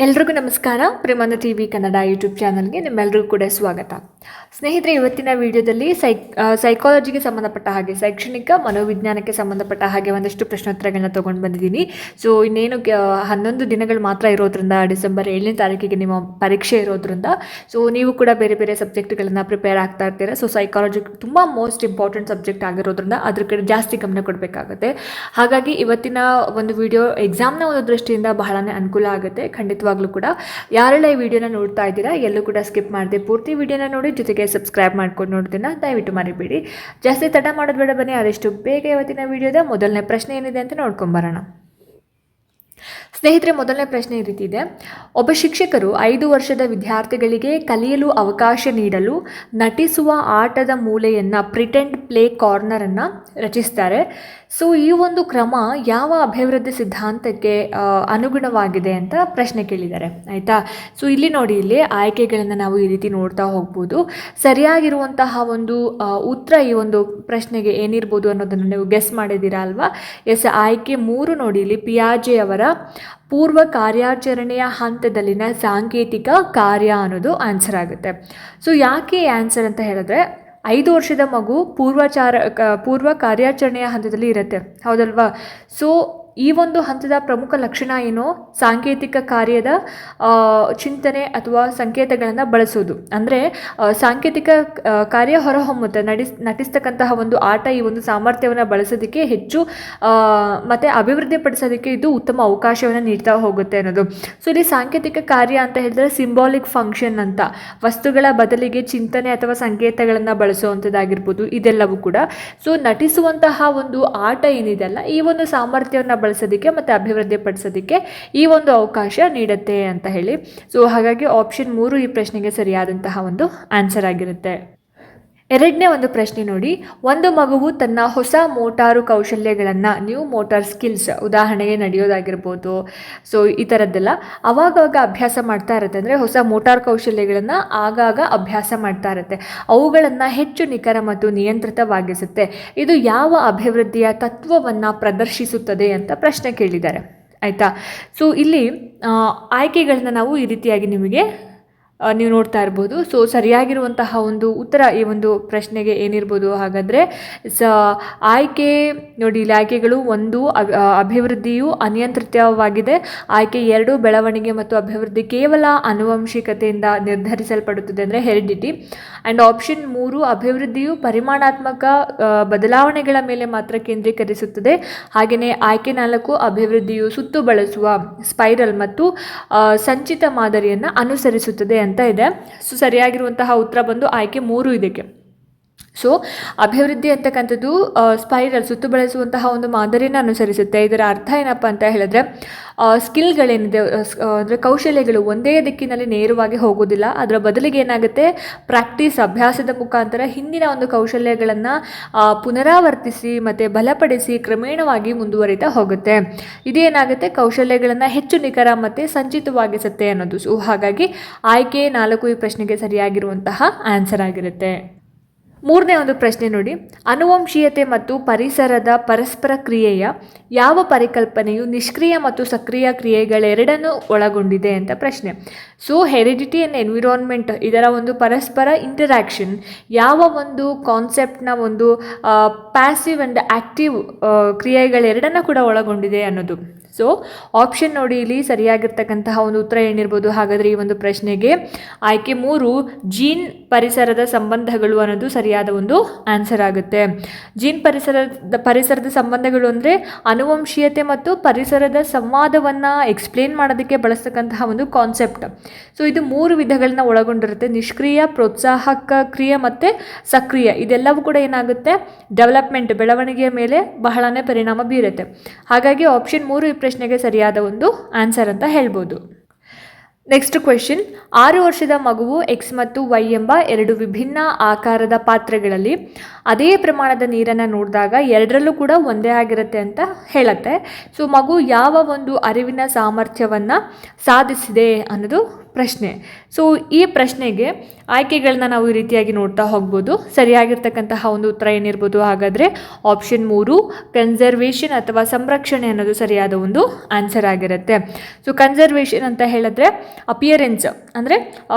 ಎಲ್ರಿಗೂ ನಮಸ್ಕಾರ. ಪ್ರೇಮಾನ TV Kannada YouTube ಚಾನಲ್ಗೆ ನಿಮ್ಮೆಲ್ಲರಿಗೂ ಕೂಡ ಸ್ವಾಗತ. ಸ್ನೇಹಿತರೆ, ಇವತ್ತಿನ ವಿಡಿಯೋದಲ್ಲಿ ಸೈಕಾಲಜಿಗೆ ಸಂಬಂಧಪಟ್ಟ ಹಾಗೆ, ಶೈಕ್ಷಣಿಕ ಮನೋವಿಜ್ಞಾನಕ್ಕೆ ಸಂಬಂಧಪಟ್ಟ ಹಾಗೆ ಒಂದಷ್ಟು ಪ್ರಶ್ನೋತ್ತರಗಳನ್ನ ತೊಗೊಂಡು ಬಂದಿದ್ದೀನಿ. ಸೊ ಇನ್ನೇನು 11 ದಿನಗಳು ಮಾತ್ರ ಇರೋದ್ರಿಂದ, ಡಿಸೆಂಬರ್ 7ನೇ ತಾರೀಕಿಗೆ ನಿಮ್ಮ ಪರೀಕ್ಷೆ ಇರೋದ್ರಿಂದ, ಸೊ ನೀವು ಕೂಡ ಬೇರೆ ಬೇರೆ ಸಬ್ಜೆಕ್ಟ್ಗಳನ್ನು ಪ್ರಿಪೇರ್ ಆಗ್ತಾ ಇರ್ತೀರ. ಸೊ ಸೈಕಾಲಜಿ ತುಂಬ ಮೋಸ್ಟ್ ಇಂಪಾರ್ಟೆಂಟ್ ಸಬ್ಜೆಕ್ಟ್ ಆಗಿರೋದ್ರಿಂದ ಅದ್ರ ಕಡೆ ಜಾಸ್ತಿ ಗಮನ ಕೊಡಬೇಕಾಗುತ್ತೆ. ಹಾಗಾಗಿ ಇವತ್ತಿನ ಒಂದು ವಿಡಿಯೋ ಎಕ್ಸಾಮ್ನ ಒಂದು ದೃಷ್ಟಿಯಿಂದ ಬಹಳನೇ ಅನುಕೂಲ ಆಗುತ್ತೆ. ಖಂಡಿತವಾಗ್ಲೂ ಕೂಡ ಯಾರೆಲ್ಲ ಈ ವಿಡಿಯೋನ ನೋಡ್ತಾ ಇದ್ದೀರಾ ಎಲ್ಲೂ ಕೂಡ ಸ್ಕಿಪ್ ಮಾಡದೆ ಪೂರ್ತಿ ವಿಡಿಯೋನ ನೋಡಿ, ಜೊತೆಗೆ ಸಬ್ಸ್ಕ್ರೈಬ್ ಮಾಡ್ಕೊಂಡು ನೋಡ್ತೀನ ದಯವಿಟ್ಟು ಮರಿಬೇಡಿ. ಜಾಸ್ತಿ ತಡ ಮಾಡೋದು ಬೇಡ, ಬನ್ನಿ ಆದಷ್ಟು ಬೇಗ ಇವತ್ತಿನ ವಿಡಿಯೋದ ಮೊದಲನೇ ಪ್ರಶ್ನೆ ಏನಿದೆ ಅಂತ ನೋಡ್ಕೊಂಬರೋಣ. ಸ್ನೇಹಿತರೆ, ಮೊದಲನೇ ಪ್ರಶ್ನೆ ಈ ರೀತಿ ಇದೆ. ಒಬ್ಬ ಶಿಕ್ಷಕರು 5 ವರ್ಷದ ವಿದ್ಯಾರ್ಥಿಗಳಿಗೆ ಕಲಿಯಲು ಅವಕಾಶ ನೀಡಲು ನಟಿಸುವ ಆಟದ ಮೂಲೆಯನ್ನು, ಪ್ರಿಟೆಂಡ್ ಪ್ಲೇ ಕಾರ್ನರನ್ನು ರಚಿಸ್ತಾರೆ. ಸೊ ಈ ಒಂದು ಕ್ರಮ ಯಾವ ಅಭಿವೃದ್ಧಿ ಸಿದ್ಧಾಂತಕ್ಕೆ ಅನುಗುಣವಾಗಿದೆ ಅಂತ ಪ್ರಶ್ನೆ ಕೇಳಿದ್ದಾರೆ. ಆಯಿತಾ? ಸೊ ಇಲ್ಲಿ ನೋಡಿ, ಇಲ್ಲಿ ಆಯ್ಕೆಗಳನ್ನು ನಾವು ಈ ರೀತಿ ನೋಡ್ತಾ ಹೋಗ್ಬೋದು. ಸರಿಯಾಗಿರುವಂತಹ ಒಂದು ಉತ್ತರ ಈ ಒಂದು ಪ್ರಶ್ನೆಗೆ ಏನಿರ್ಬೋದು ಅನ್ನೋದನ್ನು ನೀವು ಗೆಸ್ ಮಾಡಿದ್ದೀರಾ ಅಲ್ವಾ? ಎಸ್, ಆಯ್ಕೆ 3 ನೋಡಿ, ಇಲ್ಲಿ ಪಿಯಾಜೆ ಅವರ ಪೂರ್ವ ಕಾರ್ಯಾಚರಣೆಯ ಹಂತದಲ್ಲಿನ ಸಾಂಕೇತಿಕ ಕಾರ್ಯ ಅನ್ನೋದು ಆನ್ಸರ್ ಆಗುತ್ತೆ. ಸೊ ಯಾಕೆ ಆನ್ಸರ್ ಅಂತ ಹೇಳಿದ್ರೆ, 5 ವರ್ಷದ ಮಗು ಪೂರ್ವ ಕಾರ್ಯಾಚರಣೆಯ ಹಂತದಲ್ಲಿ ಇರುತ್ತೆ, ಹೌದಲ್ವಾ? ಸೊ ಈ ಒಂದು ಹಂತದ ಪ್ರಮುಖ ಲಕ್ಷಣ ಏನು? ಸಾಂಕೇತಿಕ ಕಾರ್ಯದ ಚಿಂತನೆ ಅಥವಾ ಸಂಕೇತಗಳನ್ನು ಬಳಸೋದು. ಅಂದರೆ ಸಾಂಕೇತಿಕ ಕಾರ್ಯ ಹೊರಹೊಮ್ಮುತ್ತೆ, ನಟಿಸ್ತಕ್ಕಂತಹ ಒಂದು ಆಟ ಈ ಒಂದು ಸಾಮರ್ಥ್ಯವನ್ನು ಬಳಸೋದಕ್ಕೆ ಹೆಚ್ಚು ಮತ್ತು ಅಭಿವೃದ್ಧಿಪಡಿಸೋದಕ್ಕೆ ಇದು ಉತ್ತಮ ಅವಕಾಶವನ್ನು ನೀಡ್ತಾ ಹೋಗುತ್ತೆ ಅನ್ನೋದು. ಸೊ ಇಲ್ಲಿ ಸಾಂಕೇತಿಕ ಕಾರ್ಯ ಅಂತ ಹೇಳಿದ್ರೆ ಸಿಂಬಾಲಿಕ್ ಫಂಕ್ಷನ್ ಅಂತ, ವಸ್ತುಗಳ ಬದಲಿಗೆ ಚಿಂತನೆ ಅಥವಾ ಸಂಕೇತಗಳನ್ನು ಬಳಸುವಂಥದ್ದಾಗಿರ್ಬೋದು, ಇದೆಲ್ಲವೂ ಕೂಡ. ಸೊ ನಟಿಸುವಂತಹ ಒಂದು ಆಟ ಏನಿದೆಯಲ್ಲ, ಈ ಒಂದು ಸಾಮರ್ಥ್ಯವನ್ನು ಬಳಸೋದಕ್ಕೆ ಮತ್ತು ಅಭಿವೃದ್ಧಿ ಪಡಿಸೋದಕ್ಕೆ ಈ ಒಂದು ಅವಕಾಶ ನೀಡುತ್ತೆ ಅಂತ ಹೇಳಿ. ಸೊ ಹಾಗಾಗಿ ಆಪ್ಷನ್ 3 ಈ ಪ್ರಶ್ನೆಗೆ ಸರಿಯಾದಂತಹ ಒಂದು ಆನ್ಸರ್ ಆಗಿರುತ್ತೆ. ಎರಡನೇ ಒಂದು ಪ್ರಶ್ನೆ ನೋಡಿ. ಒಂದು ಮಗುವು ತನ್ನ ಹೊಸ ಮೋಟಾರು ಕೌಶಲ್ಯಗಳನ್ನು, ನ್ಯೂ ಮೋಟಾರ್ ಸ್ಕಿಲ್ಸ್, ಉದಾಹರಣೆಗೆ ನಡೆಯೋದಾಗಿರ್ಬೋದು, ಸೊ ಈ ಥರದ್ದೆಲ್ಲ ಆವಾಗವಾಗ ಅಭ್ಯಾಸ ಮಾಡ್ತಾ ಇರುತ್ತೆ. ಅಂದರೆ ಹೊಸ ಮೋಟಾರ್ ಕೌಶಲ್ಯಗಳನ್ನು ಆಗಾಗ ಅಭ್ಯಾಸ ಮಾಡ್ತಾ ಇರುತ್ತೆ. ಅವುಗಳನ್ನು ಹೆಚ್ಚು ನಿಖರ ಮತ್ತು ನಿಯಂತ್ರಿತವಾಗಿಸುತ್ತೆ. ಇದು ಯಾವ ಅಭಿವೃದ್ಧಿಯ ತತ್ವವನ್ನು ಪ್ರದರ್ಶಿಸುತ್ತದೆ ಅಂತ ಪ್ರಶ್ನೆ ಕೇಳಿದ್ದಾರೆ. ಆಯಿತಾ? ಸೊ ಇಲ್ಲಿ ಆಯ್ಕೆಗಳನ್ನ ನಾವು ಈ ರೀತಿಯಾಗಿ ನಿಮಗೆ ನೀವು ನೋಡ್ತಾ ಇರ್ಬೋದು. ಸೊ ಸರಿಯಾಗಿರುವಂತಹ ಒಂದು ಉತ್ತರ ಈ ಒಂದು ಪ್ರಶ್ನೆಗೆ ಏನಿರ್ಬೋದು ಹಾಗಾದರೆ, ಆಯ್ಕೆ ನೋಡಿ, ಇಲ್ಲಿ ಆಯ್ಕೆಗಳು 1 ಅಭಿವೃದ್ಧಿಯು ಅನಿಯಂತ್ರಿತವಾಗಿದೆ, ಆಯ್ಕೆ 2 ಬೆಳವಣಿಗೆ ಮತ್ತು ಅಭಿವೃದ್ಧಿ ಕೇವಲ ಆನುವಂಶಿಕತೆಯಿಂದ ನಿರ್ಧರಿಸಲ್ಪಡುತ್ತದೆ, ಅಂದರೆ ಹೆರಿಡಿಟಿ, ಆ್ಯಂಡ್ ಆಪ್ಷನ್ 3 ಅಭಿವೃದ್ಧಿಯು ಪರಿಮಾಣಾತ್ಮಕ ಬದಲಾವಣೆಗಳ ಮೇಲೆ ಮಾತ್ರ ಕೇಂದ್ರೀಕರಿಸುತ್ತದೆ. ಹಾಗೆಯೇ ಆಯ್ಕೆ 4 ಅಭಿವೃದ್ಧಿಯು ಸುತ್ತು ಬಳಸುವ ಸ್ಪೈರಲ್ ಮತ್ತು ಸಂಚಿತ ಮಾದರಿಯನ್ನು ಅನುಸರಿಸುತ್ತದೆ ಅಂತ ಇದೆ. ಸೊ ಸರಿಯಾಗಿರುವಂತಹ ಉತ್ತರ ಬಂದು ಆಯ್ಕೆ 3 ಇದಕ್ಕೆ. ಸೊ ಅಭಿವೃದ್ಧಿ ಅಂತಕ್ಕಂಥದ್ದು ಸ್ಪೈರಲ್, ಸುತ್ತು ಬಳಸುವಂತಹ ಒಂದು ಮಾದರಿಯನ್ನು ಅನುಸರಿಸುತ್ತೆ. ಇದರ ಅರ್ಥ ಏನಪ್ಪ ಅಂತ ಹೇಳಿದ್ರೆ, ಸ್ಕಿಲ್ಗಳೇನಿದೆ ಅಂದರೆ ಕೌಶಲ್ಯಗಳು ಒಂದೇ ದಿಕ್ಕಿನಲ್ಲಿ ನೇರವಾಗಿ ಹೋಗೋದಿಲ್ಲ. ಅದರ ಬದಲಿಗೆ ಏನಾಗುತ್ತೆ, ಪ್ರಾಕ್ಟೀಸ್, ಅಭ್ಯಾಸದ ಮುಖಾಂತರ ಹಿಂದಿನ ಒಂದು ಕೌಶಲ್ಯಗಳನ್ನು ಪುನರಾವರ್ತಿಸಿ ಮತ್ತು ಬಲಪಡಿಸಿ ಕ್ರಮೇಣವಾಗಿ ಮುಂದುವರಿತಾ ಹೋಗುತ್ತೆ. ಇದೇನಾಗುತ್ತೆ, ಕೌಶಲ್ಯಗಳನ್ನು ಹೆಚ್ಚು ನಿಖರ ಮತ್ತು ಸಂಚಿತವಾಗಿಸುತ್ತೆ ಅನ್ನೋದು. ಸೊ ಹಾಗಾಗಿ ಆಯ್ಕೆ 4 ಈ ಪ್ರಶ್ನೆಗೆ ಸರಿಯಾಗಿರುವಂತಹ ಆನ್ಸರ್ ಆಗಿರುತ್ತೆ. ಮೂರನೇ ಒಂದು ಪ್ರಶ್ನೆ ನೋಡಿ. ಅನುವಂಶೀಯತೆ ಮತ್ತು ಪರಿಸರದ ಪರಸ್ಪರ ಕ್ರಿಯೆಯ ಯಾವ ಪರಿಕಲ್ಪನೆಯು ನಿಷ್ಕ್ರಿಯ ಮತ್ತು ಸಕ್ರಿಯ ಕ್ರಿಯೆಗಳೆರಡನ್ನು ಒಳಗೊಂಡಿದೆ ಅಂತ ಪ್ರಶ್ನೆ. ಸೊ ಹೆರಿಡಿಟಿ ಆ್ಯಂಡ್ ಎನ್ವಿರಾನ್ಮೆಂಟ್, ಇದರ ಒಂದು ಪರಸ್ಪರ ಇಂಟರ್ಯಾಕ್ಷನ್ ಯಾವ ಒಂದು ಕಾನ್ಸೆಪ್ಟ್ನ ಒಂದು ಪ್ಯಾಸಿವ್ ಆ್ಯಂಡ್ ಆ್ಯಕ್ಟಿವ್ ಕ್ರಿಯೆಗಳೆರಡನ್ನು ಕೂಡ ಒಳಗೊಂಡಿದೆ ಅನ್ನೋದು. ಸೊ ಆಪ್ಷನ್ ನೋಡಿ, ಇಲ್ಲಿ ಸರಿಯಾಗಿರ್ತಕ್ಕಂತಹ ಒಂದು ಉತ್ತರ ಏನಿರ್ಬೋದು ಹಾಗಾದರೆ ಈ ಒಂದು ಪ್ರಶ್ನೆಗೆ ಆಯ್ಕೆ 3 ಜೀನ್ ಪರಿಸರದ ಸಂಬಂಧಗಳು ಅನ್ನೋದು ಸರಿಯಾದ ಒಂದು ಆನ್ಸರ್ ಆಗುತ್ತೆ. ಜೀನ್ ಪರಿಸರದ ಸಂಬಂಧಗಳು ಅಂದರೆ ಅನುವಂಶೀಯತೆ ಮತ್ತು ಪರಿಸರದ ಸಂವಾದವನ್ನು ಎಕ್ಸ್ಪ್ಲೇನ್ ಮಾಡೋದಕ್ಕೆ ಬಳಸ್ತಕ್ಕಂತಹ ಒಂದು ಕಾನ್ಸೆಪ್ಟ್. ಸೊ ಇದು 3 ವಿಧಗಳನ್ನ ಒಳಗೊಂಡಿರುತ್ತೆ: ನಿಷ್ಕ್ರಿಯ, ಪ್ರೋತ್ಸಾಹಕ ಕ್ರಿಯೆ ಮತ್ತು ಸಕ್ರಿಯ. ಇದೆಲ್ಲವೂ ಕೂಡ ಏನಾಗುತ್ತೆ, ಡೆವಲಪ್ಮೆಂಟ್, ಬೆಳವಣಿಗೆಯ ಮೇಲೆ ಬಹಳನೇ ಪರಿಣಾಮ ಬೀರುತ್ತೆ. ಹಾಗಾಗಿ ಆಪ್ಷನ್ 3 ಈ ಪ್ರಶ್ನೆಗೆ ಸರಿಯಾದ ಒಂದು ಆನ್ಸರ್ ಅಂತ ಹೇಳ್ಬೋದು. Next question. 6 ವರ್ಷದ ಮಗುವು ಎಕ್ಸ್ ಮತ್ತು ವೈ ಎಂಬ 2 ವಿಭಿನ್ನ ಆಕಾರದ ಪಾತ್ರೆಗಳಲ್ಲಿ ಅದೇ ಪ್ರಮಾಣದ ನೀರನ್ನು ನೋಡಿದಾಗ ಎರಡರಲ್ಲೂ ಕೂಡ ಒಂದೇ ಆಗಿರುತ್ತೆ ಅಂತ ಹೇಳುತ್ತೆ. ಸೊ ಮಗು ಯಾವ ಒಂದು ಅರಿವಿನ ಸಾಮರ್ಥ್ಯವನ್ನು ಸಾಧಿಸಿದೆ ಅನ್ನೋದು ಪ್ರಶ್ನೆ. ಸೊ ಈ ಪ್ರಶ್ನೆಗೆ ಆಯ್ಕೆಗಳನ್ನ ನಾವು ಈ ರೀತಿಯಾಗಿ ನೋಡ್ತಾ ಹೋಗ್ಬೋದು. ಸರಿಯಾಗಿರ್ತಕ್ಕಂತಹ ಒಂದು ಉತ್ತರ ಏನಿರ್ಬೋದು ಹಾಗಾದರೆ ಆಪ್ಷನ್ 3 ಕನ್ಸರ್ವೇಷನ್ ಅಥವಾ ಸಂರಕ್ಷಣೆ ಅನ್ನೋದು ಸರಿಯಾದ ಒಂದು ಆನ್ಸರ್ ಆಗಿರುತ್ತೆ. ಸೊ ಕನ್ಸರ್ವೇಷನ್ ಅಂತ ಹೇಳಿದ್ರೆ ಅಪಿಯರೆನ್ಸ್ ಅಂದರೆ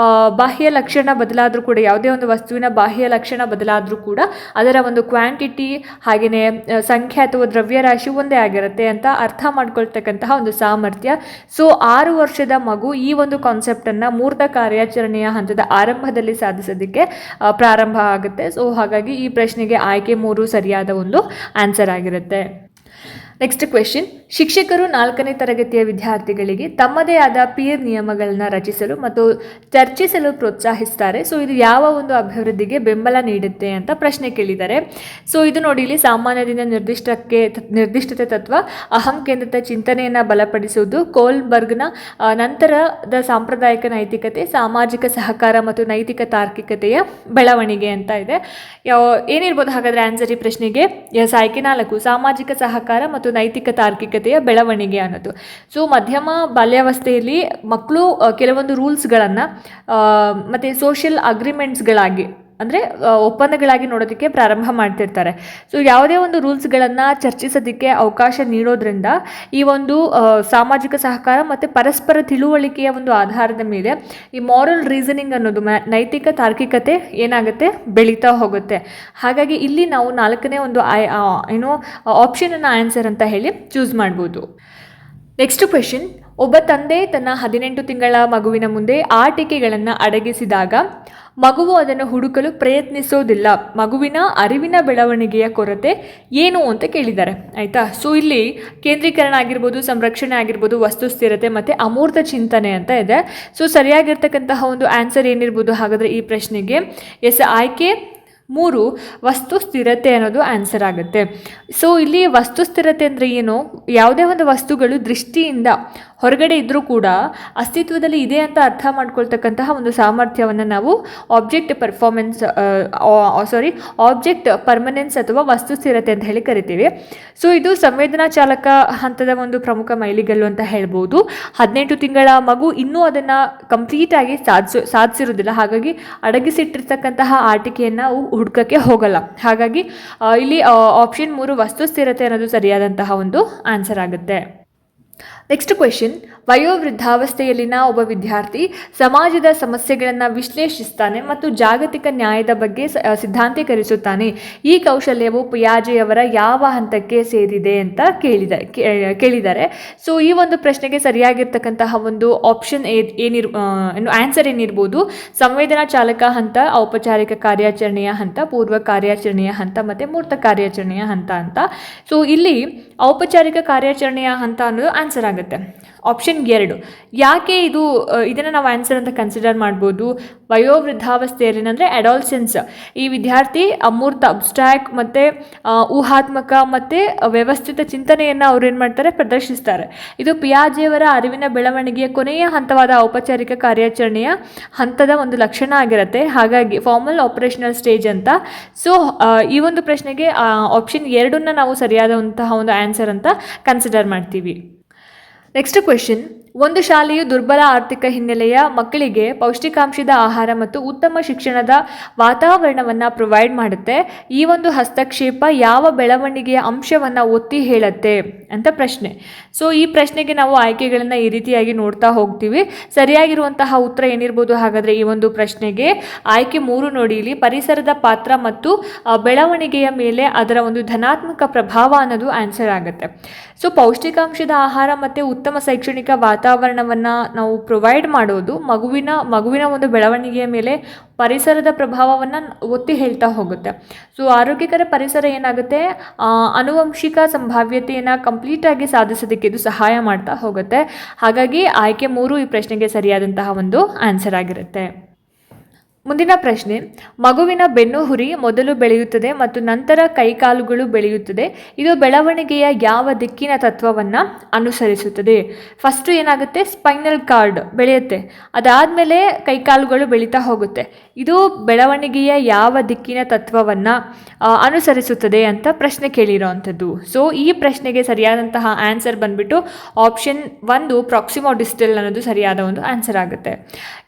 ಬಾಹ್ಯ ಲಕ್ಷಣ ಬದಲಾದರೂ ಕೂಡ, ಯಾವುದೇ ಒಂದು ವಸ್ತುವಿನ ಬಾಹ್ಯ ಲಕ್ಷಣ ಬದಲಾದರೂ ಕೂಡ ಅದರ ಒಂದು ಕ್ವಾಂಟಿಟಿ ಹಾಗೆಯೇ ಸಂಖ್ಯೆ ಅಥವಾ ದ್ರವ್ಯರಾಶಿ ಒಂದೇ ಆಗಿರುತ್ತೆ ಅಂತ ಅರ್ಥ ಮಾಡ್ಕೊಳ್ತಕ್ಕಂತಹ ಒಂದು ಸಾಮರ್ಥ್ಯ. ಸೊ 6 ವರ್ಷದ ಮಗು ಈ ಒಂದು ಕಾನ್ಸೆಪ್ಟನ್ನು ಮೂರ್ತ ಕಾರ್ಯಾಚರಣೆಯ ಹಂತದ ಆರಂಭದಲ್ಲಿ ಸಾಧಿಸೋದಕ್ಕೆ ಪ್ರಾರಂಭ ಆಗುತ್ತೆ. ಸೊ ಹಾಗಾಗಿ ಈ ಪ್ರಶ್ನೆಗೆ ಆಯ್ಕೆ 3 ಸರಿಯಾದ ಒಂದು ಆನ್ಸರ್ ಆಗಿರುತ್ತೆ. ನೆಕ್ಸ್ಟ್ ಕ್ವೆಶ್ಚನ್, ಶಿಕ್ಷಕರು 4ನೇ ತರಗತಿಯ ವಿದ್ಯಾರ್ಥಿಗಳಿಗೆ ತಮ್ಮದೇ ಆದ ಪೀರ್ ನಿಯಮಗಳನ್ನು ರಚಿಸಲು ಮತ್ತು ಚರ್ಚಿಸಲು ಪ್ರೋತ್ಸಾಹಿಸ್ತಾರೆ. ಸೊ ಇದು ಯಾವ ಒಂದು ಅಭಿವೃದ್ಧಿಗೆ ಬೆಂಬಲ ನೀಡುತ್ತೆ ಅಂತ ಪ್ರಶ್ನೆ ಕೇಳಿದ್ದಾರೆ. ಸೊ ಇದು ನೋಡಿ, ಇಲ್ಲಿ ಸಾಮಾನ್ಯದಿಂದ ನಿರ್ದಿಷ್ಟತೆ ತತ್ವ, ಅಹಂ ಕೇಂದ್ರಿತ ಚಿಂತನೆಯನ್ನು ಬಲಪಡಿಸುವುದು, ಕೋಲ್ಬರ್ಗ್ನ ನಂತರದ ಸಾಂಪ್ರದಾಯಿಕ ನೈತಿಕತೆ, ಸಾಮಾಜಿಕ ಸಹಕಾರ ಮತ್ತು ನೈತಿಕ ತಾರ್ಕಿಕತೆಯ ಬೆಳವಣಿಗೆ ಅಂತ ಇದೆ. ಏನಿರ್ಬೋದು ಹಾಗಾದರೆ ಆನ್ಸರ್ ಈ ಪ್ರಶ್ನೆಗೆ? ಎಸ್, ಆಯ್ಕೆ 4 ಸಾಮಾಜಿಕ ಸಹಕಾರ ಮತ್ತು ನೈತಿಕ ತಾರ್ಕಿಕತೆಯ ಬೆಳವಣಿಗೆ ಅನ್ನೋದು. ಸೊ ಮಧ್ಯಮ ಬಾಲ್ಯಾವಸ್ಥೆಯಲ್ಲಿ ಮಕ್ಕಳು ಕೆಲವೊಂದು ರೂಲ್ಸ್ಗಳನ್ನು ಮತ್ತು ಸೋಷಿಯಲ್ ಅಗ್ರಿಮೆಂಟ್ಸ್ಗಳಾಗಿ ಅಂದರೆ ಒಪ್ಪಂದಗಳಾಗಿ ನೋಡೋದಕ್ಕೆ ಪ್ರಾರಂಭ ಮಾಡ್ತಿರ್ತಾರೆ. ಸೊ ಯಾವುದೇ ಒಂದು ರೂಲ್ಸ್ಗಳನ್ನು ಚರ್ಚಿಸೋದಕ್ಕೆ ಅವಕಾಶ ನೀಡೋದ್ರಿಂದ ಈ ಒಂದು ಸಾಮಾಜಿಕ ಸಹಕಾರ ಮತ್ತು ಪರಸ್ಪರ ತಿಳುವಳಿಕೆಯ ಒಂದು ಆಧಾರದ ಮೇಲೆ ಈ ಮಾರಲ್ ರೀಸನಿಂಗ್ ಅನ್ನೋದು, ನೈತಿಕ ತಾರ್ಕಿಕತೆ ಏನಾಗುತ್ತೆ, ಬೆಳೀತಾ ಹೋಗುತ್ತೆ. ಹಾಗಾಗಿ ಇಲ್ಲಿ ನಾವು 4ನೇ ಒಂದು ಆಪ್ಷನನ್ನು ಆನ್ಸರ್ ಅಂತ ಹೇಳಿ ಚೂಸ್ ಮಾಡ್ಬೋದು. ನೆಕ್ಸ್ಟ್ ಕ್ವೆಶ್ಚನ್, ಒಬ್ಬ ತಂದೆ ತನ್ನ 18 ತಿಂಗಳ ಮಗುವಿನ ಮುಂದೆ ಆಟಿಕೆಗಳನ್ನು ಅಡಗಿಸಿದಾಗ ಮಗುವು ಅದನ್ನು ಹುಡುಕಲು ಪ್ರಯತ್ನಿಸೋದಿಲ್ಲ. ಮಗುವಿನ ಅರಿವಿನ ಬೆಳವಣಿಗೆಯ ಕೊರತೆ ಏನು ಅಂತ ಕೇಳಿದ್ದಾರೆ, ಆಯಿತಾ. ಸೊ ಇಲ್ಲಿ ಕೇಂದ್ರೀಕರಣ ಆಗಿರ್ಬೋದು, ಸಂರಕ್ಷಣೆ ಆಗಿರ್ಬೋದು, ವಸ್ತು ಸ್ಥಿರತೆ ಮತ್ತು ಅಮೂರ್ತ ಚಿಂತನೆ ಅಂತ ಇದೆ. ಸೊ ಸರಿಯಾಗಿರ್ತಕ್ಕಂತಹ ಒಂದು ಆನ್ಸರ್ ಏನಿರ್ಬೋದು ಹಾಗಾದರೆ ಈ ಪ್ರಶ್ನೆಗೆ? ಎಸ್, ಆಯ್ಕೆ 3 ವಸ್ತು ಸ್ಥಿರತೆ ಅನ್ನೋದು ಆನ್ಸರ್ ಆಗುತ್ತೆ. ಸೊ ಇಲ್ಲಿ ವಸ್ತು ಸ್ಥಿರತೆ ಅಂದರೆ ಏನು? ಯಾವುದೇ ಒಂದು ವಸ್ತುಗಳು ದೃಷ್ಟಿಯಿಂದ ಹೊರಗಡೆ ಇದ್ದರೂ ಕೂಡ ಅಸ್ತಿತ್ವದಲ್ಲಿ ಇದೆ ಅಂತ ಅರ್ಥ ಮಾಡ್ಕೊಳ್ತಕ್ಕಂತಹ ಒಂದು ಸಾಮರ್ಥ್ಯವನ್ನು ನಾವು ಆಬ್ಜೆಕ್ಟ್ ಪರ್ಮನೆನ್ಸ್ ಅಥವಾ ವಸ್ತು ಸ್ಥಿರತೆ ಅಂತ ಹೇಳಿ ಕರಿತೀವಿ. ಸೊ ಇದು ಸಂವೇದನಾ ಚಾಲಕ ಹಂತದ ಒಂದು ಪ್ರಮುಖ ಮೈಲಿಗಲ್ಲು ಅಂತ ಹೇಳ್ಬೋದು. 18 ತಿಂಗಳ ಮಗು ಇನ್ನೂ ಅದನ್ನು ಕಂಪ್ಲೀಟಾಗಿ ಸಾಧಿಸಿರೋದಿಲ್ಲ. ಹಾಗಾಗಿ ಅಡಗಿಸಿಟ್ಟಿರ್ತಕ್ಕಂತಹ ಆಟಿಕೆಯನ್ನು ನಾವು ಹುಡುಕಕ್ಕೆ ಹೋಗಲ್ಲ. ಹಾಗಾಗಿ ಇಲ್ಲಿ ಆಪ್ಷನ್ 3 ವಸ್ತು ಸ್ಥಿರತೆ ಅನ್ನೋದು ಸರಿಯಾದಂತಹ ಒಂದು ಆನ್ಸರ್ ಆಗುತ್ತೆ. ನೆಕ್ಸ್ಟ್ ಕ್ವೆಶ್ಚನ್, ವಯೋವೃದ್ಧಾವಸ್ಥೆಯಲ್ಲಿನ ಒಬ್ಬ ವಿದ್ಯಾರ್ಥಿ ಸಮಾಜದ ಸಮಸ್ಯೆಗಳನ್ನು ವಿಶ್ಲೇಷಿಸ್ತಾನೆ ಮತ್ತು ಜಾಗತಿಕ ನ್ಯಾಯದ ಬಗ್ಗೆ ಸಿದ್ಧಾಂತೀಕರಿಸುತ್ತಾನೆ. ಈ ಕೌಶಲ್ಯವು ಪಿಯಾಜೆಯವರ ಯಾವ ಹಂತಕ್ಕೆ ಸೇರಿದೆ ಅಂತ ಕೇಳಿದ್ದಾರೆ. ಸೊ ಈ ಒಂದು ಪ್ರಶ್ನೆಗೆ ಸರಿಯಾಗಿರ್ತಕ್ಕಂತಹ ಒಂದು ಆಪ್ಷನ್ ಆನ್ಸರ್ ಏನಿರ್ಬೋದು? ಸಂವೇದನಾ ಚಾಲಕ ಹಂತ, ಔಪಚಾರಿಕ ಕಾರ್ಯಾಚರಣೆಯ ಹಂತ, ಪೂರ್ವ ಕಾರ್ಯಾಚರಣೆಯ ಹಂತ ಮತ್ತು ಮೂರ್ತ ಕಾರ್ಯಾಚರಣೆಯ ಹಂತ ಅಂತ. ಸೊ ಇಲ್ಲಿ ಔಪಚಾರಿಕ ಕಾರ್ಯಾಚರಣೆಯ ಹಂತ ಅನ್ನೋದು ಆನ್ಸರ್ ಆಗುತ್ತೆ. ಆಪ್ಷನ್ 2. ಯಾಕೆ ಇದನ್ನು ನಾವು ಆನ್ಸರ್ ಅಂತ ಕನ್ಸಿಡರ್ ಮಾಡ್ಬೋದು? ವಯೋವೃದ್ಧಾವಸ್ಥೆಯಲ್ಲಿ ಅಂದರೆ ಅಡಾಲ್ಸೆನ್ಸ್, ಈ ವಿದ್ಯಾರ್ಥಿ ಅಮೂರ್ತ, ಅಬ್ಸ್ಟ್ರಾಕ್ಟ್ ಮತ್ತು ಊಹಾತ್ಮಕ ಮತ್ತು ವ್ಯವಸ್ಥಿತ ಚಿಂತನೆಯನ್ನು ಅವ್ರು ಏನು ಮಾಡ್ತಾರೆ, ಪ್ರದರ್ಶಿಸ್ತಾರೆ. ಇದು ಪಿಯಾಜೆಯವರ ಅರಿವಿನ ಬೆಳವಣಿಗೆಯ ಕೊನೆಯ ಹಂತವಾದ ಔಪಚಾರಿಕ ಕಾರ್ಯಾಚರಣೆಯ ಹಂತದ ಒಂದು ಲಕ್ಷಣ ಆಗಿರುತ್ತೆ. ಹಾಗಾಗಿ ಫಾರ್ಮಲ್ ಆಪರೇಷನಲ್ ಸ್ಟೇಜ್ ಅಂತ. ಸೊ ಈ ಒಂದು ಪ್ರಶ್ನೆಗೆ ಆಪ್ಷನ್ 2 ನಾವು ಸರಿಯಾದಂತಹ ಒಂದು ಆನ್ಸರ್ ಅಂತ ಕನ್ಸಿಡರ್ ಮಾಡ್ತೀವಿ. ನೆಕ್ಸ್ಟ್ ಕ್ವೆಶ್ಚನ್, ಒಂದು ಶಾಲೆಯು ದುರ್ಬಲ ಆರ್ಥಿಕ ಹಿನ್ನೆಲೆಯ ಮಕ್ಕಳಿಗೆ ಪೌಷ್ಟಿಕಾಂಶದ ಆಹಾರ ಮತ್ತು ಉತ್ತಮ ಶಿಕ್ಷಣದ ವಾತಾವರಣವನ್ನು ಪ್ರೊವೈಡ್ ಮಾಡುತ್ತೆ. ಈ ಒಂದು ಹಸ್ತಕ್ಷೇಪ ಯಾವ ಬೆಳವಣಿಗೆಯ ಅಂಶವನ್ನು ಒತ್ತಿ ಹೇಳುತ್ತೆ ಅಂತ ಪ್ರಶ್ನೆ. ಸೊ ಈ ಪ್ರಶ್ನೆಗೆ ನಾವು ಆಯ್ಕೆಗಳನ್ನು ಈ ರೀತಿಯಾಗಿ ನೋಡ್ತಾ ಹೋಗ್ತೀವಿ. ಸರಿಯಾಗಿರುವಂತಹ ಉತ್ತರ ಏನಿರ್ಬೋದು ಹಾಗಾದರೆ ಈ ಒಂದು ಪ್ರಶ್ನೆಗೆ? ಆಯ್ಕೆ 3 ನೋಡಿ, ಇಲ್ಲಿ ಪರಿಸರದ ಪಾತ್ರ ಮತ್ತು ಬೆಳವಣಿಗೆಯ ಮೇಲೆ ಅದರ ಒಂದು ಧನಾತ್ಮಕ ಪ್ರಭಾವ ಅನ್ನೋದು ಆನ್ಸರ್ ಆಗುತ್ತೆ. ಸೊ ಪೌಷ್ಟಿಕಾಂಶದ ಆಹಾರ ಮತ್ತು ಉತ್ತಮ ಶೈಕ್ಷಣಿಕ ವಾತಾವರಣವನ್ನು ನಾವು ಪ್ರೊವೈಡ್ ಮಾಡೋದು ಮಗುವಿನ ಒಂದು ಬೆಳವಣಿಗೆಯ ಮೇಲೆ ಪರಿಸರದ ಪ್ರಭಾವವನ್ನು ಒತ್ತಿ ಹೇಳ್ತಾ ಹೋಗುತ್ತೆ. ಸೊ ಆರೋಗ್ಯಕರ ಪರಿಸರ ಏನಾಗುತ್ತೆ, ಆನುವಂಶಿಕ ಸಂಭಾವ್ಯತೆಯನ್ನು ಕಂಪ್ಲೀಟಾಗಿ ಸಾಧಿಸೋದಕ್ಕೆ ಇದು ಸಹಾಯ ಮಾಡ್ತಾ ಹೋಗುತ್ತೆ. ಹಾಗಾಗಿ ಆಯ್ಕೆ 3 ಈ ಪ್ರಶ್ನೆಗೆ ಸರಿಯಾದಂತಹ ಒಂದು ಆನ್ಸರ್ ಆಗಿರುತ್ತೆ. ಮುಂದಿನ ಪ್ರಶ್ನೆ, ಮಗುವಿನ ಬೆನ್ನುಹುರಿ ಮೊದಲು ಬೆಳೆಯುತ್ತದೆ ಮತ್ತು ನಂತರ ಕೈಕಾಲುಗಳು ಬೆಳೆಯುತ್ತದೆ. ಇದು ಬೆಳವಣಿಗೆಯ ಯಾವ ದಿಕ್ಕಿನ ತತ್ವವನ್ನು ಅನುಸರಿಸುತ್ತದೆ? ಫಸ್ಟು ಏನಾಗುತ್ತೆ, ಸ್ಪೈನಲ್ ಕಾರ್ಡ್ ಬೆಳೆಯುತ್ತೆ, ಅದಾದಮೇಲೆ ಕೈಕಾಲುಗಳು ಬೆಳೀತಾ ಹೋಗುತ್ತೆ. ಇದು ಬೆಳವಣಿಗೆಯ ಯಾವ ದಿಕ್ಕಿನ ತತ್ವವನ್ನು ಅನುಸರಿಸುತ್ತದೆ ಅಂತ ಪ್ರಶ್ನೆ ಕೇಳಿರೋವಂಥದ್ದು. ಸೊ ಈ ಪ್ರಶ್ನೆಗೆ ಸರಿಯಾದಂತಹ ಆನ್ಸರ್ ಬಂದ್ಬಿಟ್ಟು ಆಪ್ಷನ್ 1 ಪ್ರಾಕ್ಸಿಮೋಡಿಸ್ಟಲ್ ಅನ್ನೋದು ಸರಿಯಾದ ಒಂದು ಆನ್ಸರ್ ಆಗುತ್ತೆ.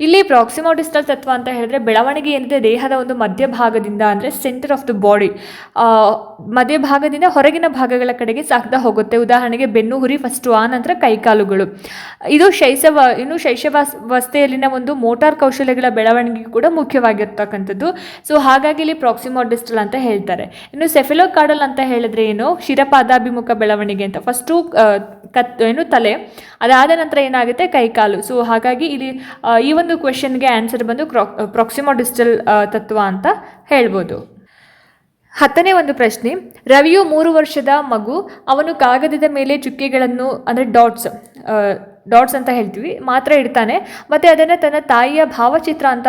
ಇಲ್ಲಿ ಪ್ರಾಕ್ಸಿಮೋಡಿಸ್ಟಲ್ ತತ್ವ ಅಂತ ಹೇಳಿದ್ರೆ ಬೆಳವಣಿಗೆ ಏನಿದೆ ದೇಹದ ಒಂದು ಮಧ್ಯಭಾಗದಿಂದ, ಅಂದರೆ ಸೆಂಟರ್ ಆಫ್ ದ ಬಾಡಿ, ಮಧ್ಯಭಾಗದಿಂದ ಹೊರಗಿನ ಭಾಗಗಳ ಕಡೆಗೆ ಸಾಗ್ತಾ ಹೋಗುತ್ತೆ. ಉದಾಹರಣೆಗೆ ಬೆನ್ನುಹುರಿ ಫಸ್ಟು, ಆ ನಂತರ ಕೈಕಾಲುಗಳು. ಇದು ಶೈಶವಾವಸ್ಥೆಯಲ್ಲಿನ ಒಂದು ಮೋಟಾರ್ ಕೌಶಲ್ಯಗಳ ಬೆಳವಣಿಗೆ ಕೂಡ ಮುಖ್ಯವಾಗಿರ್ತಕ್ಕಂಥದ್ದು. ಸೊ ಹಾಗಾಗಿ ಇಲ್ಲಿ ಪ್ರಾಕ್ಸಿಮೋಡಿಸ್ಟಲ್ ಅಂತ ಹೇಳ್ತಾರೆ. ಇನ್ನು ಸೆಫೆಲೋಕಾರ್ಡಲ್ ಅಂತ ಹೇಳಿದ್ರೆ ಏನು, ಶಿರಪಾದಾಭಿಮುಖ ಬೆಳವಣಿಗೆ ಅಂತ. ಫಸ್ಟು ತಲೆ, ಅದಾದ ನಂತರ ಏನಾಗುತ್ತೆ ಕೈಕಾಲು. ಸೊ ಹಾಗಾಗಿ ಇಲ್ಲಿ ಈ ಒಂದು ಕ್ವೆಶನ್ಗೆ ಆನ್ಸರ್ ಬಂದು ಪ್ರಾಕ್ಸಿಮೋಡಿಸ್ಟಲ್ ತತ್ವ ಅಂತ ಹೇಳ್ಬೋದು. 10ನೇ ಒಂದು ಪ್ರಶ್ನೆ, ರವಿಯು 3 ವರ್ಷದ ಮಗು. ಅವನು ಕಾಗದದ ಮೇಲೆ ಚುಕ್ಕೆಗಳನ್ನು, ಅಂದರೆ ಡಾಟ್ಸ್ ಅಂತ ಹೇಳ್ತೀವಿ, ಮಾತ್ರ ಇಡ್ತಾನೆ ಮತ್ತು ಅದನ್ನು ತನ್ನ ತಾಯಿಯ ಭಾವಚಿತ್ರ ಅಂತ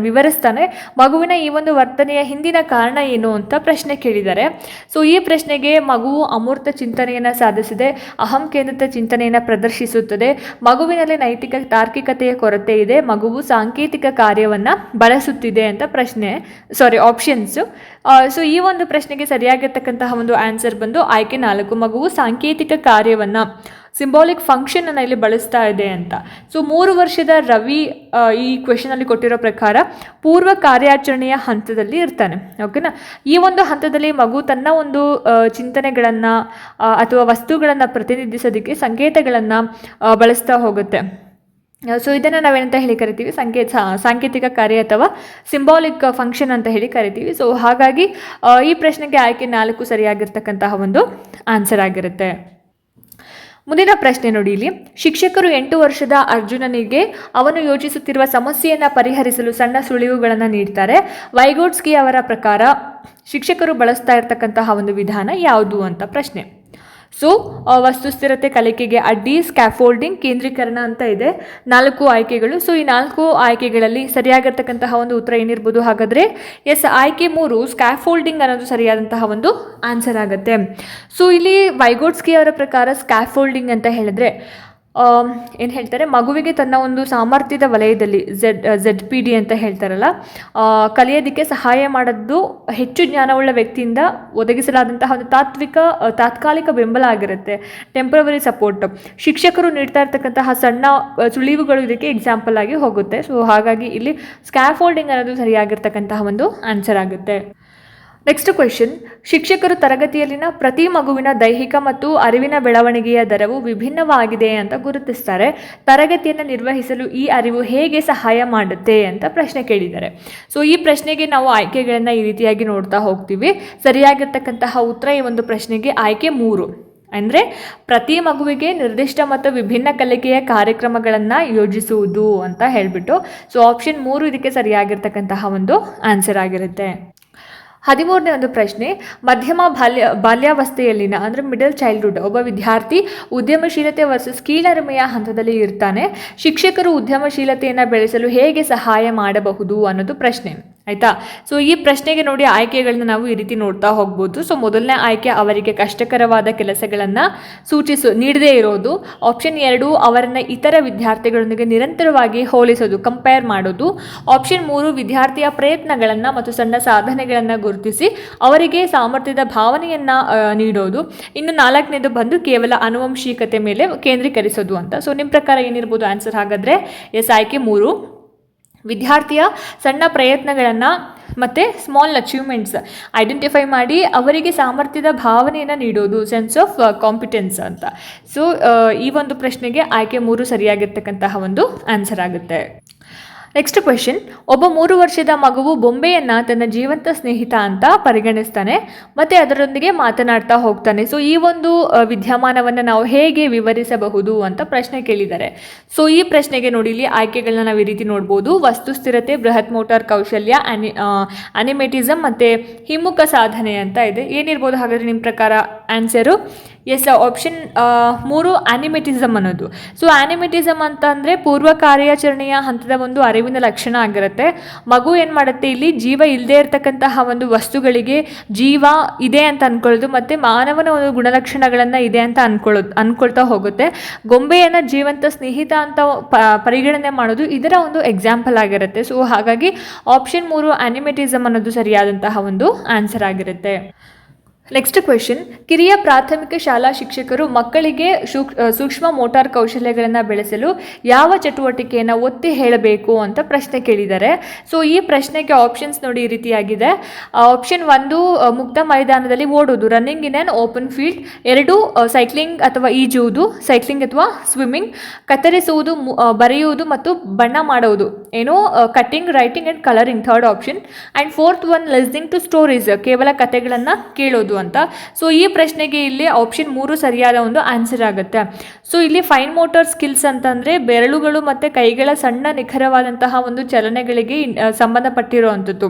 ವಿವರಿಸ್ತಾನೆ. ಮಗುವಿನ ಈ ಒಂದು ವರ್ತನೆಯ ಹಿಂದಿನ ಕಾರಣ ಏನು ಅಂತ ಪ್ರಶ್ನೆ ಕೇಳಿದ್ದಾರೆ. ಸೊ ಈ ಪ್ರಶ್ನೆಗೆ ಮಗುವು ಅಮೂರ್ತ ಚಿಂತನೆಯನ್ನು ಸಾಧಿಸಿದೆ, ಅಹಂ ಕೇಂದ್ರಿತ ಚಿಂತನೆಯನ್ನು ಪ್ರದರ್ಶಿಸುತ್ತದೆ, ಮಗುವಿನಲ್ಲಿ ನೈತಿಕ ತಾರ್ಕಿಕತೆಯ ಕೊರತೆ ಇದೆ, ಮಗುವು ಸಾಂಕೇತಿಕ ಕಾರ್ಯವನ್ನು ಬಳಸುತ್ತಿದೆ ಅಂತ ಆಪ್ಷನ್ಸು. ಸೊ ಈ ಒಂದು ಪ್ರಶ್ನೆಗೆ ಸರಿಯಾಗಿರ್ತಕ್ಕಂತಹ ಒಂದು ಆನ್ಸರ್ ಬಂದು ಆಯ್ಕೆ 4, ಮಗುವು ಸಾಂಕೇತಿಕ ಕಾರ್ಯವನ್ನು, ಸಿಂಬಾಲಿಕ್ ಫಂಕ್ಷನನ್ನು ಇಲ್ಲಿ ಬಳಸ್ತಾ ಇದೆ ಅಂತ. ಸೊ 3 ವರ್ಷದ ರವಿ ಈ ಕ್ವೆಶನಲ್ಲಿ ಕೊಟ್ಟಿರೋ ಪ್ರಕಾರ ಪೂರ್ವ ಕಾರ್ಯಾಚರಣೆಯ ಹಂತದಲ್ಲಿ ಇರ್ತಾನೆ. ಓಕೆನಾ, ಈ ಒಂದು ಹಂತದಲ್ಲಿ ಮಗು ತನ್ನ ಒಂದು ಚಿಂತನೆಗಳನ್ನು ಅಥವಾ ವಸ್ತುಗಳನ್ನು ಪ್ರತಿನಿಧಿಸೋದಕ್ಕೆ ಸಂಕೇತಗಳನ್ನು ಬಳಸ್ತಾ ಹೋಗುತ್ತೆ. ಸೊ ಇದನ್ನು ನಾವೇನಂತ ಹೇಳಿ ಕರಿತೀವಿ, ಸಾಂಕೇತಿಕ ಕಾರ್ಯ ಅಥವಾ ಸಿಂಬಾಲಿಕ್ ಫಂಕ್ಷನ್ ಅಂತ ಹೇಳಿ ಕರಿತೀವಿ. ಸೊ ಹಾಗಾಗಿ ಈ ಪ್ರಶ್ನೆಗೆ ಆಯ್ಕೆ 4 ಸರಿಯಾಗಿರ್ತಕ್ಕಂತಹ ಒಂದು ಆನ್ಸರ್ ಆಗಿರುತ್ತೆ. ಮುಂದಿನ ಪ್ರಶ್ನೆ ನೋಡಿ, ಇಲ್ಲಿ ಶಿಕ್ಷಕರು 8 ವರ್ಷದ ಅರ್ಜುನನಿಗೆ ಅವನು ಯೋಚಿಸುತ್ತಿರುವ ಸಮಸ್ಯೆಯನ್ನು ಪರಿಹರಿಸಲು ಸಣ್ಣ ಸುಳಿವುಗಳನ್ನು ನೀಡ್ತಾರೆ. ವೈಗೋಟ್ಸ್ಕಿ ಅವರ ಪ್ರಕಾರ ಶಿಕ್ಷಕರು ಬಳಸ್ತಾ ಇರತಕ್ಕಂತಹ ಒಂದು ವಿಧಾನ ಯಾವುದು ಅಂತ ಪ್ರಶ್ನೆ. ಸೊ ವಸ್ತುಸ್ಥಿರತೆ, ಕಲಿಕೆಗೆ ಅಡ್ಡಿ, ಸ್ಕ್ಯಾಫೋಲ್ಡಿಂಗ್, ಕೇಂದ್ರೀಕರಣ ಅಂತ ಇದೆ 4 ಆಯ್ಕೆಗಳು. ಸೊ ಈ 4 ಆಯ್ಕೆಗಳಲ್ಲಿ ಸರಿಯಾಗಿರ್ತಕ್ಕಂತಹ ಒಂದು ಉತ್ತರ ಏನಿರ್ಬೋದು? ಹಾಗಾದರೆ ಆಯ್ಕೆ 3 ಸ್ಕ್ಯಾಫೋಲ್ಡಿಂಗ್ ಅನ್ನೋದು ಸರಿಯಾದಂತಹ ಒಂದು ಆನ್ಸರ್ ಆಗುತ್ತೆ. ಸೊ ಇಲ್ಲಿ ವೈಗೋಟ್ಸ್ಕಿ ಅವರ ಪ್ರಕಾರ ಸ್ಕ್ಯಾಫೋಲ್ಡಿಂಗ್ ಅಂತ ಹೇಳಿದ್ರೆ ಏನು ಹೇಳ್ತಾರೆ, ಮಗುವಿಗೆ ತನ್ನ ಒಂದು ಸಾಮರ್ಥ್ಯದ ವಲಯದಲ್ಲಿ ZPD ಅಂತ ಹೇಳ್ತಾರಲ್ಲ, ಕಲಿಯೋದಕ್ಕೆ ಸಹಾಯ ಮಾಡೋದು ಹೆಚ್ಚು ಜ್ಞಾನವುಳ್ಳ ವ್ಯಕ್ತಿಯಿಂದ ಒದಗಿಸಲಾದಂತಹ ಒಂದು ತಾತ್ಕಾಲಿಕ ಬೆಂಬಲ ಆಗಿರುತ್ತೆ, ಟೆಂಪ್ರವರಿ ಸಪೋರ್ಟ್. ಶಿಕ್ಷಕರು ನೀಡ್ತಾ ಇರ್ತಕ್ಕಂತಹ ಸಣ್ಣ ಸುಳಿವುಗಳು ಇದಕ್ಕೆ ಎಕ್ಸಾಂಪಲ್ ಆಗಿ ಹೋಗುತ್ತೆ. ಸೊ ಹಾಗಾಗಿ ಇಲ್ಲಿ ಸ್ಕ್ಯಾಫೋಲ್ಡಿಂಗ್ ಅನ್ನೋದು ಸರಿಯಾಗಿರ್ತಕ್ಕಂತಹ ಒಂದು ಆನ್ಸರ್ ಆಗುತ್ತೆ. ನೆಕ್ಸ್ಟ್ ಕ್ವೆಶನ್, ಶಿಕ್ಷಕರು ತರಗತಿಯಲ್ಲಿನ ಪ್ರತಿ ಮಗುವಿನ ದೈಹಿಕ ಮತ್ತು ಅರಿವಿನ ಬೆಳವಣಿಗೆಯ ದರವು ವಿಭಿನ್ನವಾಗಿದೆ ಅಂತ ಗುರುತಿಸ್ತಾರೆ. ತರಗತಿಯನ್ನು ನಿರ್ವಹಿಸಲು ಈ ಅರಿವು ಹೇಗೆ ಸಹಾಯ ಮಾಡುತ್ತೆ ಅಂತ ಪ್ರಶ್ನೆ ಕೇಳಿದ್ದಾರೆ. ಸೊ ಈ ಪ್ರಶ್ನೆಗೆ ನಾವು ಆಯ್ಕೆಗಳನ್ನು ಈ ರೀತಿಯಾಗಿ ನೋಡ್ತಾ ಹೋಗ್ತೀವಿ. ಸರಿಯಾಗಿರ್ತಕ್ಕಂತಹ ಉತ್ತರ ಈ ಒಂದು ಪ್ರಶ್ನೆಗೆ ಆಯ್ಕೆ 3, ಅಂದರೆ ಪ್ರತಿ ಮಗುವಿಗೆ ನಿರ್ದಿಷ್ಟ ಮತ್ತು ವಿಭಿನ್ನ ಕಲಿಕೆಯ ಕಾರ್ಯಕ್ರಮಗಳನ್ನು ಯೋಜಿಸುವುದು ಅಂತ ಹೇಳಿಬಿಟ್ಟು. ಸೊ ಆಪ್ಷನ್ 3 ಇದಕ್ಕೆ ಸರಿಯಾಗಿರ್ತಕ್ಕಂತಹ ಒಂದು ಆನ್ಸರ್ ಆಗಿರುತ್ತೆ. 13ನೇ ಒಂದು ಪ್ರಶ್ನೆ, ಮಧ್ಯಮ ಬಾಲ್ಯಾವಸ್ಥೆಯಲ್ಲಿನ, ಅಂದರೆ ಮಿಡಲ್ ಚೈಲ್ಡ್ಹುಡ್, ಒಬ್ಬ ವಿದ್ಯಾರ್ಥಿ ಉದ್ಯಮಶೀಲತೆ ವರ್ಸಸ್ ಕೀಳರಿಮೆಯ ಹಂತದಲ್ಲಿ ಇರ್ತಾನೆ. ಶಿಕ್ಷಕರು ಉದ್ಯಮಶೀಲತೆಯನ್ನು ಬೆಳೆಸಲು ಹೇಗೆ ಸಹಾಯ ಮಾಡಬಹುದು ಅನ್ನೋದು ಪ್ರಶ್ನೆ. ಆಯಿತಾ. ಸೊ ಈ ಪ್ರಶ್ನೆಗೆ ನೋಡಿ ಆಯ್ಕೆಗಳನ್ನ ನಾವು ಈ ರೀತಿ ನೋಡ್ತಾ ಹೋಗ್ಬೋದು. ಸೊ ಮೊದಲನೇ ಆಯ್ಕೆ ಅವರಿಗೆ ಕಷ್ಟಕರವಾದ ಕೆಲಸಗಳನ್ನು ನೀಡದೇ ಇರೋದು. ಆಪ್ಷನ್ 2 ಅವರನ್ನು ಇತರ ವಿದ್ಯಾರ್ಥಿಗಳೊಂದಿಗೆ ನಿರಂತರವಾಗಿ ಹೋಲಿಸೋದು, ಕಂಪೇರ್ ಮಾಡೋದು. ಆಪ್ಷನ್ 3 ವಿದ್ಯಾರ್ಥಿಯ ಪ್ರಯತ್ನಗಳನ್ನು ಮತ್ತು ಸಣ್ಣ ಸಾಧನೆಗಳನ್ನು ಗುರುತಿಸಿ ಅವರಿಗೆ ಸಾಮರ್ಥ್ಯದ ಭಾವನೆಯನ್ನು ನೀಡೋದು. ಇನ್ನು 4ನೇದು ಬಂದು ಕೇವಲ ಆನುವಂಶಿಕತೆ ಮೇಲೆ ಕೇಂದ್ರೀಕರಿಸೋದು ಅಂತ. ಸೊ ನಿಮ್ಮ ಪ್ರಕಾರ ಏನಿರ್ಬೋದು ಆನ್ಸರ್? ಹಾಗಾದರೆ ಆಯ್ಕೆ 3 ವಿದ್ಯಾರ್ಥಿಯ ಸಣ್ಣ ಪ್ರಯತ್ನಗಳನ್ನು ಮತ್ತು ಸ್ಮಾಲ್ ಅಚೀವ್ಮೆಂಟ್ಸ್ ಐಡೆಂಟಿಫೈ ಮಾಡಿ ಅವರಿಗೆ ಸಾಮರ್ಥ್ಯದ ಭಾವನೆಯನ್ನು ನೀಡೋದು, ಸೆನ್ಸ್ ಆಫ್ ಕಾಂಪಿಟೆನ್ಸ್ ಅಂತ. ಸೊ ಈ ಒಂದು ಪ್ರಶ್ನೆಗೆ ಆಯ್ಕೆ 3 ಸರಿಯಾಗಿರ್ತಕ್ಕಂತಹ ಒಂದು ಆನ್ಸರ್ ಆಗುತ್ತೆ. ನೆಕ್ಸ್ಟ್ ಕ್ವೆಶನ್, ಒಬ್ಬ 3 ವರ್ಷದ ಮಗುವು ಬೊಂಬೆಯನ್ನು ತನ್ನ ಜೀವಂತ ಸ್ನೇಹಿತ ಅಂತ ಪರಿಗಣಿಸ್ತಾನೆ ಮತ್ತು ಅದರೊಂದಿಗೆ ಮಾತನಾಡ್ತಾ ಹೋಗ್ತಾನೆ. ಸೊ ಈ ಒಂದು ವಿದ್ಯಮಾನವನ್ನು ನಾವು ಹೇಗೆ ವಿವರಿಸಬಹುದು ಅಂತ ಪ್ರಶ್ನೆ ಕೇಳಿದ್ದಾರೆ. ಸೊ ಈ ಪ್ರಶ್ನೆಗೆ ನೋಡಿ ಇಲ್ಲಿ ಆಯ್ಕೆಗಳನ್ನ ನಾವು ಈ ರೀತಿ ನೋಡ್ಬೋದು. ವಸ್ತುಸ್ಥಿರತೆ, ಬೃಹತ್ ಮೋಟಾರ್ ಕೌಶಲ್ಯ, ಅನಿಮೇಟಿಸಮ್ ಮತ್ತು ಹಿಮ್ಮುಖ ಸಾಧನೆ ಅಂತ ಇದೆ. ಏನಿರ್ಬೋದು ಹಾಗಾದರೆ ನಿಮ್ಮ ಪ್ರಕಾರ ಆನ್ಸರು? ಎಸ್, ಆಪ್ಷನ್ 3 ಆನಿಮೆಟಿಸಮ್ ಅನ್ನೋದು. ಸೊ ಆನಿಮೆಟಿಸಮ್ ಅಂತ ಅಂದರೆ ಪೂರ್ವ ಕಾರ್ಯಾಚರಣೆಯ ಹಂತದ ಒಂದು ಅರಿವಿನ ಲಕ್ಷಣ ಆಗಿರುತ್ತೆ. ಮಗು ಏನು ಮಾಡುತ್ತೆ, ಇಲ್ಲಿ ಜೀವ ಇಲ್ಲದೆ ಇರತಕ್ಕಂತಹ ಒಂದು ವಸ್ತುಗಳಿಗೆ ಜೀವ ಇದೆ ಅಂತ ಅನ್ಕೊಳ್ಳೋದು ಮತ್ತು ಮಾನವನ ಒಂದು ಗುಣಲಕ್ಷಣಗಳನ್ನು ಇದೆ ಅಂತ ಅನ್ಕೊಳ್ತಾ ಹೋಗುತ್ತೆ. ಗೊಂಬೆಯನ್ನು ಜೀವಂತ ಸ್ನೇಹಿತ ಅಂತ ಪರಿಗಣನೆ ಮಾಡೋದು ಇದರ ಒಂದು ಎಕ್ಸಾಂಪಲ್ ಆಗಿರುತ್ತೆ. ಸೊ ಹಾಗಾಗಿ ಆಪ್ಷನ್ 3 ಆನಿಮೆಟಿಸಮ್ ಅನ್ನೋದು ಸರಿಯಾದಂತಹ ಒಂದು ಆನ್ಸರ್ ಆಗಿರುತ್ತೆ. ನೆಕ್ಸ್ಟ್ ಕ್ವೆಶನ್, ಕಿರಿಯ ಪ್ರಾಥಮಿಕ ಶಾಲಾ ಶಿಕ್ಷಕರು ಮಕ್ಕಳಿಗೆ ಸೂಕ್ಷ್ಮ ಮೋಟಾರ್ ಕೌಶಲ್ಯಗಳನ್ನು ಬೆಳೆಸಲು ಯಾವ ಚಟುವಟಿಕೆಯನ್ನು ಒತ್ತಿ ಹೇಳಬೇಕು ಅಂತ ಪ್ರಶ್ನೆ ಕೇಳಿದ್ದಾರೆ. ಸೊ ಈ ಪ್ರಶ್ನೆಗೆ ಆಪ್ಷನ್ಸ್ ನೋಡಿ ಈ ರೀತಿಯಾಗಿದೆ. ಆಪ್ಷನ್ 1 ಮುಕ್ತ ಮೈದಾನದಲ್ಲಿ ಓಡುವುದು, running in on open field. 2 cycling ಅಥವಾ ಈಜುವುದು, ಸೈಕ್ಲಿಂಗ್ ಅಥವಾ ಸ್ವಿಮ್ಮಿಂಗ್. ಕತ್ತರಿಸುವುದು, ಬರೆಯುವುದು ಮತ್ತು ಬಣ್ಣ ಮಾಡುವುದು, ಏನು cutting, writing and colouring, third option. And 4th one listening to stories, ಕೇವಲ ಕಥೆಗಳನ್ನು ಕೇಳೋದು ಅಂತ. ಸೊ ಈ ಪ್ರಶ್ನೆಗೆ ಇಲ್ಲಿ ಆಪ್ಷನ್ 3 ಸರಿಯಾದ ಒಂದು ಆನ್ಸರ್ ಆಗುತ್ತೆ. ಸೊ ಇಲ್ಲಿ ಫೈನ್ ಮೋಟಾರ್ ಸ್ಕಿಲ್ಸ್ ಅಂತಂದರೆ ಬೆರಳುಗಳು ಮತ್ತು ಕೈಗಳ ಸಣ್ಣ ನಿಖರವಾದಂತಹ ಒಂದು ಚಲನೆಗಳಿಗೆ ಸಂಬಂಧಪಟ್ಟಿರುವಂಥದ್ದು.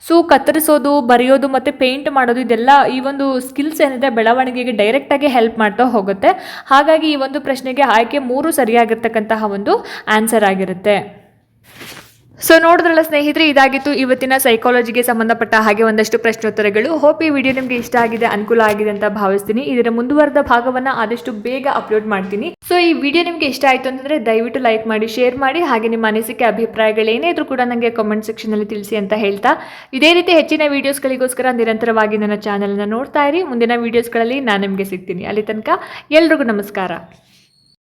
ಸೊ ಕತ್ತರಿಸೋದು, ಬರೆಯೋದು ಮತ್ತು ಪೇಂಟ್ ಮಾಡೋದು, ಇದೆಲ್ಲ ಈ ಒಂದು ಸ್ಕಿಲ್ಸ್ ಏನಿದೆ ಬೆಳವಣಿಗೆಗೆ ಡೈರೆಕ್ಟಾಗಿ ಹೆಲ್ಪ್ ಮಾಡ್ತಾ ಹೋಗುತ್ತೆ. ಹಾಗಾಗಿ ಈ ಒಂದು ಪ್ರಶ್ನೆಗೆ ಆಯ್ಕೆ 3 ಸರಿಯಾಗಿರ್ತಕ್ಕಂತಹ ಒಂದು ಆನ್ಸರ್ ಆಗಿರುತ್ತೆ. ಸೊ ನೋಡಿದ್ರಲ್ಲ ಸ್ನೇಹಿತರೆ, ಇದಾಗಿತ್ತು ಇವತ್ತಿನ ಸೈಕಾಲಜಿಗೆ ಸಂಬಂಧಪಟ್ಟ ಹಾಗೆ ಒಂದಷ್ಟು ಪ್ರಶ್ನೋತ್ತರಗಳು. ಹೋಪ್ ಈ ವಿಡಿಯೋ ನಿಮಗೆ ಇಷ್ಟ ಆಗಿದೆ, ಅನುಕೂಲ ಆಗಿದೆ ಅಂತ ಭಾವಿಸ್ತೀನಿ. ಇದರ ಮುಂದುವರೆದ ಭಾಗವನ್ನು ಆದಷ್ಟು ಬೇಗ ಅಪ್ಲೋಡ್ ಮಾಡ್ತೀನಿ. ಸೊ ಈ ವಿಡಿಯೋ ನಿಮಗೆ ಇಷ್ಟ ಆಯಿತು ಅಂತಂದರೆ ದಯವಿಟ್ಟು ಲೈಕ್ ಮಾಡಿ, ಶೇರ್ ಮಾಡಿ, ಹಾಗೆ ನಿಮ್ಮ ಅನಿಸಿಕೆ ಅಭಿಪ್ರಾಯಗಳೇನೇ ಇದ್ರೂ ಕೂಡ ನನಗೆ ಕಾಮೆಂಟ್ ಸೆಕ್ಷನಲ್ಲಿ ತಿಳಿಸಿ ಅಂತ ಹೇಳ್ತಾ, ಇದೇ ರೀತಿ ಹೆಚ್ಚಿನ ವೀಡಿಯೋಸ್ಗಳಿಗೋಸ್ಕರ ನಿರಂತರವಾಗಿ ನನ್ನ ಚಾನಲ್ನ ನೋಡ್ತಾ ಇರಿ. ಮುಂದಿನ ವೀಡಿಯೋಸ್ಗಳಲ್ಲಿ ನಾನು ನಿಮಗೆ ಸಿಗ್ತೀನಿ. ಅಲ್ಲಿ ತನಕ ಎಲ್ರಿಗೂ ನಮಸ್ಕಾರ.